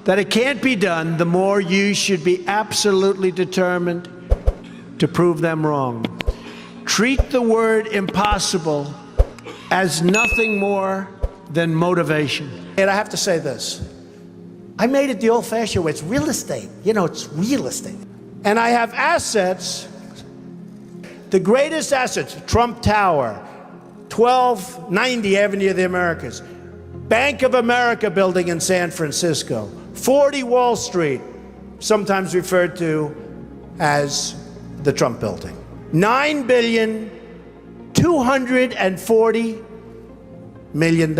that it can't be done, the more you should be absolutely determined to prove them wrong. Treat the word impossible as nothing more than motivation. And I have to say this. I made it the old-fashioned way. It's real estate. You know, it's real estate. And I have assets, the greatest assets, Trump Tower, 1290 Avenue of the Americas, Bank of America building in San Francisco, 40 Wall Street, sometimes referred to as the Trump building. $9,240 million.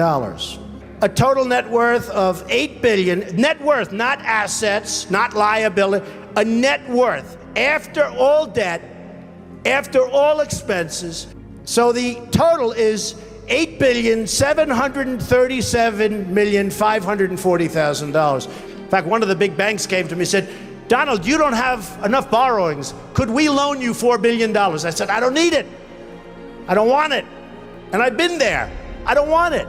A total net worth of $8 billion, net worth, not assets, not liability, a net worth after all debt, after all expenses. So the total is $8,737,540,000. In fact, one of the big banks came to me and said, Donald, you don't have enough borrowings. Could we loan you $4 billion? I said, I don't need it. I don't want it. And I've been there. I don't want it.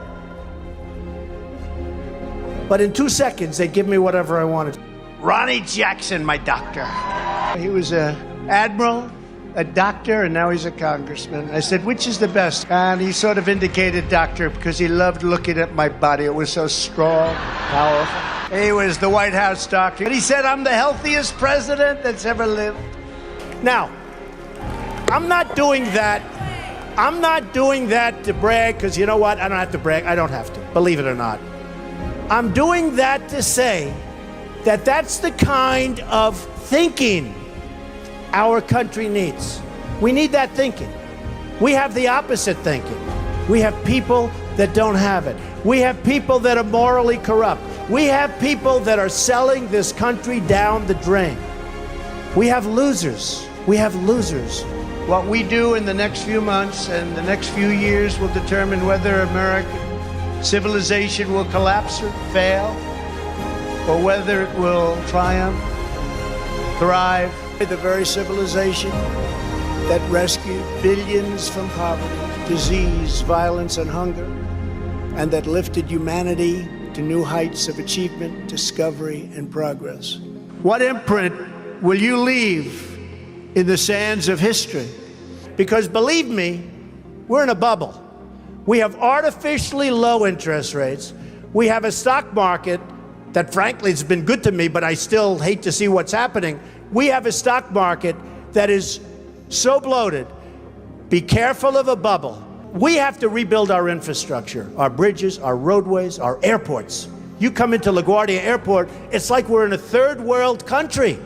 But in 2 seconds, they give me whatever I wanted. Ronnie Jackson, my doctor. He was an admiral, a doctor, and now he's a congressman. I said, which is the best? And he sort of indicated doctor because he loved looking at my body. It was so strong, powerful. He was the White House doctor. And he said, I'm the healthiest president that's ever lived. Now, I'm not doing that. I'm not doing that to brag, because you know what? I don't have to brag. I don't have to, believe it or not. I'm doing that to say that that's the kind of thinking our country needs. We need that thinking. We have the opposite thinking. We have people that don't have it. We have people that are morally corrupt. We have people that are selling this country down the drain. We have losers. We have losers. What we do in the next few months and the next few years will determine whether American civilization will collapse or fail, or whether it will triumph, thrive. The very civilization that rescued billions from poverty, disease, violence, and hunger, and that lifted humanity to new heights of achievement, discovery, and progress. What imprint will you leave in the sands of history? Because believe me, we're in a bubble. We have artificially low interest rates. We have a stock market that frankly has been good to me, but I still hate to see what's happening. We have a stock market that is so bloated. Be careful of a bubble. We have to rebuild our infrastructure, our bridges, our roadways, our airports. You come into LaGuardia Airport, it's like we're in a third world country.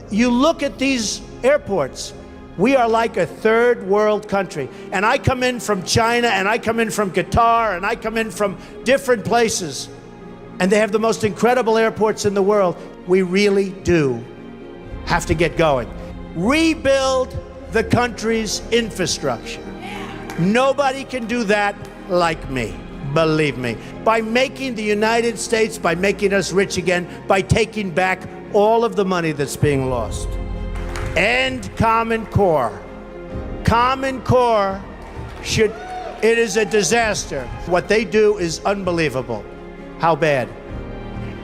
You look at these airports, we are like a third world country. And I come in from China, and I come in from Qatar, and I come in from different places, and they have the most incredible airports in the world. We really do have to get going. Rebuild the country's infrastructure. Nobody can do that like me, believe me. By making the United States, by making us rich again, by taking back all of the money that's being lost. End Common Core. Common Core it is a disaster. What they do is unbelievable. How bad?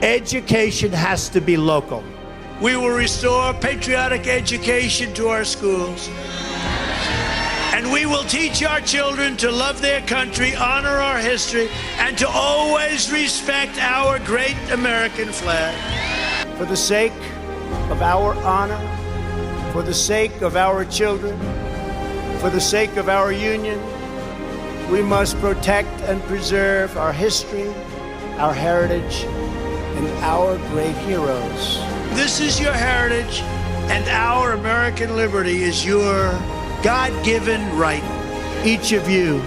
Education has to be local. We will restore patriotic education to our schools. And we will teach our children to love their country, honor our history, and to always respect our great American flag. For the sake of our honor, for the sake of our children, for the sake of our union, we must protect and preserve our history, our heritage, and our great heroes. This is your heritage, and our American liberty is your God-given right. Each of you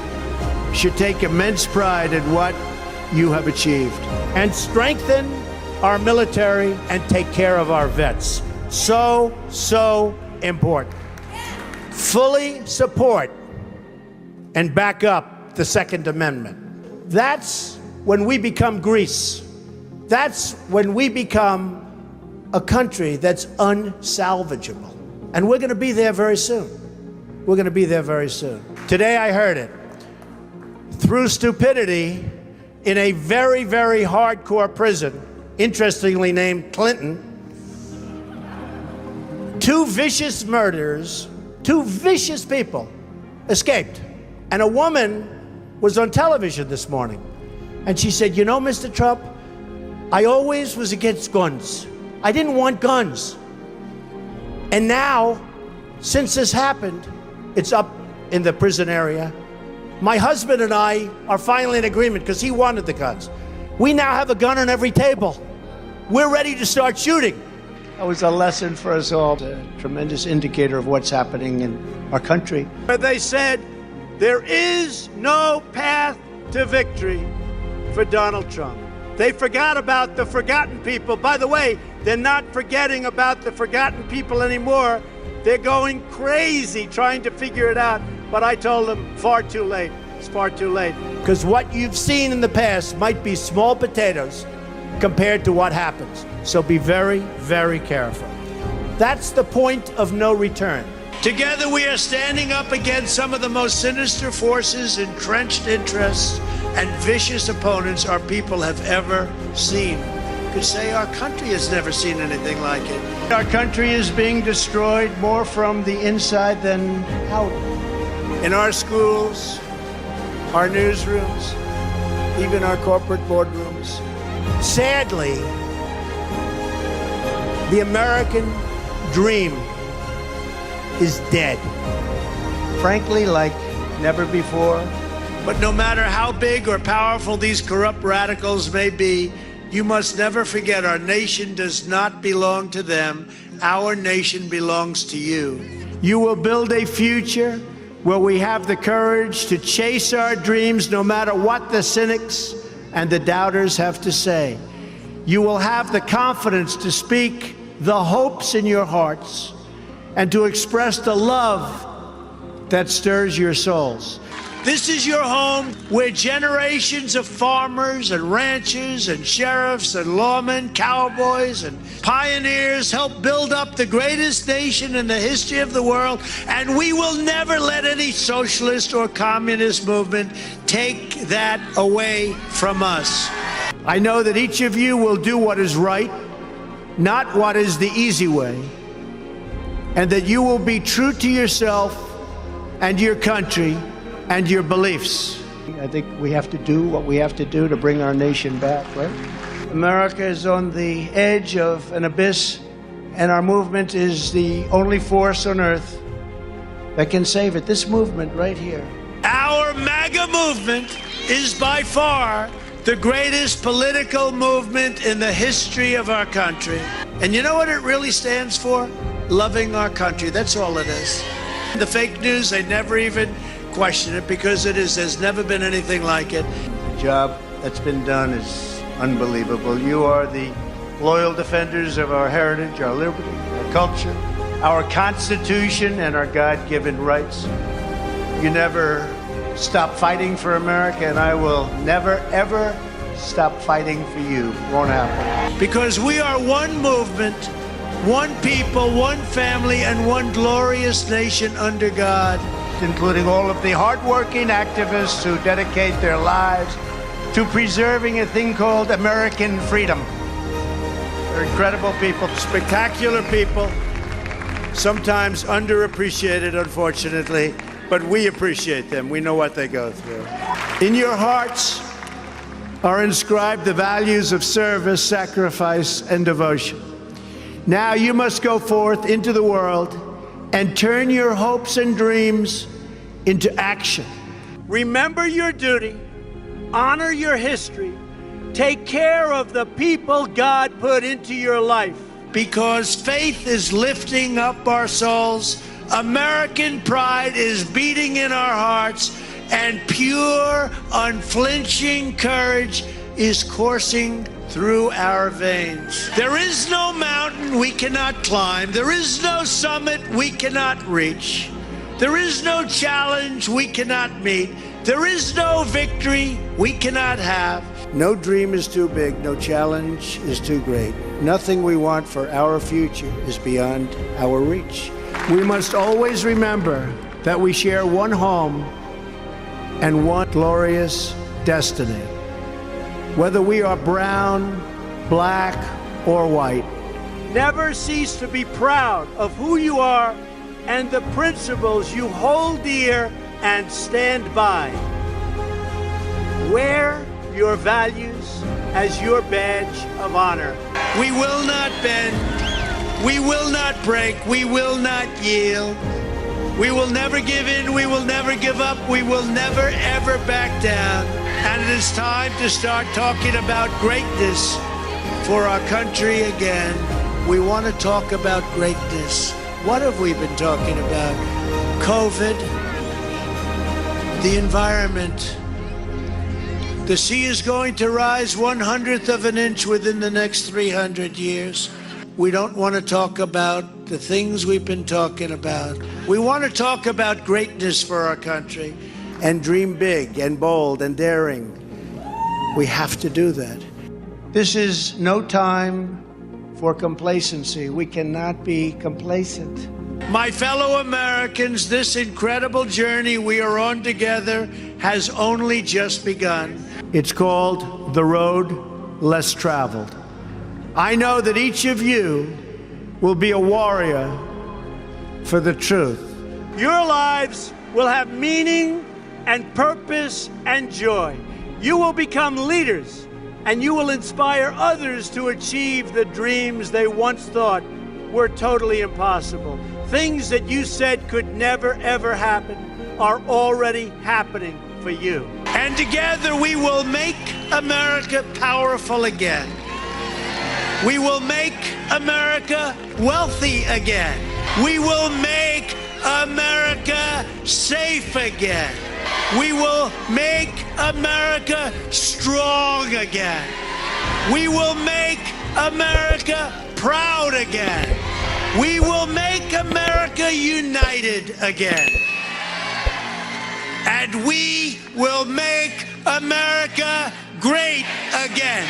should take immense pride in what you have achieved and strengthen our military and take care of our vets. So important. Fully support and back up the Second Amendment. That's when we become Greece. That's when we become a country that's unsalvageable. And we're going to be there very soon. We're going to be there very soon. Today I heard it. Through stupidity, in a very, very hardcore prison interestingly named Clinton, two vicious murderers, two vicious people escaped. And a woman was on television this morning, and she said, you know, Mr. Trump, I always was against guns. I didn't want guns. And now, since this happened, it's up in the prison area. My husband and I are finally in agreement because he wanted the guns. We now have a gun on every table. We're ready to start shooting. That was a lesson for us all, a tremendous indicator of what's happening in our country. But they said there is no path to victory for Donald Trump. They forgot about the forgotten people. By the way, they're not forgetting about the forgotten people anymore. They're going crazy trying to figure it out. But I told them, far too late. It's far too late. Because what you've seen in the past might be small potatoes compared to what happens. So be very, very careful. That's the point of no return. Together we are standing up against some of the most sinister forces, entrenched interests, and vicious opponents our people have ever seen. You could say our country has never seen anything like it. Our country is being destroyed more from the inside than out. In our schools, our newsrooms, even our corporate boardrooms. Sadly, the American dream is dead. Frankly, like never before. But no matter how big or powerful these corrupt radicals may be, you must never forget our nation does not belong to them. Our nation belongs to you. You will build a future where we have the courage to chase our dreams no matter what the cynics and the doubters have to say. You will have the confidence to speak the hopes in your hearts and to express the love that stirs your souls. This is your home where generations of farmers and ranchers and sheriffs and lawmen, cowboys and pioneers helped build up the greatest nation in the history of the world, and we will never let any socialist or communist movement take that away from us. I know that each of you will do what is right, not what is the easy way, and that you will be true to yourself and your country and your beliefs. I think we have to do what we have to do to bring our nation back, right? America is on the edge of an abyss, and our movement is the only force on earth that can save it. This movement right here. Our MAGA movement is by far the greatest political movement in the history of our country. And you know what it really stands for? Loving our country. That's all it is. The fake news, they never even question it because it is. There's never been anything like it. The job that's been done is unbelievable. You are the loyal defenders of our heritage, our liberty, our culture, our Constitution, and our God-given rights. You never stop fighting for America, and I will never, ever stop fighting for you. It won't happen. Because we are one movement, one people, one family, and one glorious nation under God, including all of the hardworking activists who dedicate their lives to preserving a thing called American freedom. They're incredible people, spectacular people, sometimes underappreciated, unfortunately, but we appreciate them. We know what they go through. In your hearts are inscribed the values of service, sacrifice, and devotion. Now you must go forth into the world and turn your hopes and dreams into action. Remember your duty, honor your history, take care of the people God put into your life. Because faith is lifting up our souls, American pride is beating in our hearts, and pure, unflinching courage is coursing through our veins. There is no mountain we cannot climb. There is no summit we cannot reach. There is no challenge we cannot meet. There is no victory we cannot have. No dream is too big. No challenge is too great. Nothing we want for our future is beyond our reach. We must always remember that we share one home and one glorious destiny. Whether we are brown, black or white. Never cease to be proud of who you are and the principles you hold dear and stand by. Wear your values as your badge of honor. We will not bend. We will not break. We will not yield. We will never give in. We will never give up. We will never, ever back down. And it is time to start talking about greatness for our country again. We want to talk about greatness. What have we been talking about? COVID, the environment. The sea is going to rise 1/100th of an inch within the next 300 years. We don't want to talk about the things we've been talking about. We want to talk about greatness for our country and dream big and bold and daring. We have to do that. This is no time for complacency. We cannot be complacent. My fellow Americans, this incredible journey we are on together has only just begun. It's called the road less traveled. I know that each of you will be a warrior for the truth. Your lives will have meaning and purpose and joy. You will become leaders, and you will inspire others to achieve the dreams they once thought were totally impossible. Things that you said could never, ever happen are already happening for you. And together we will make America powerful again. We will make America wealthy again. We will make America safe again. We will make America strong again. We will make America proud again. We will make America united again. And we will make America great again.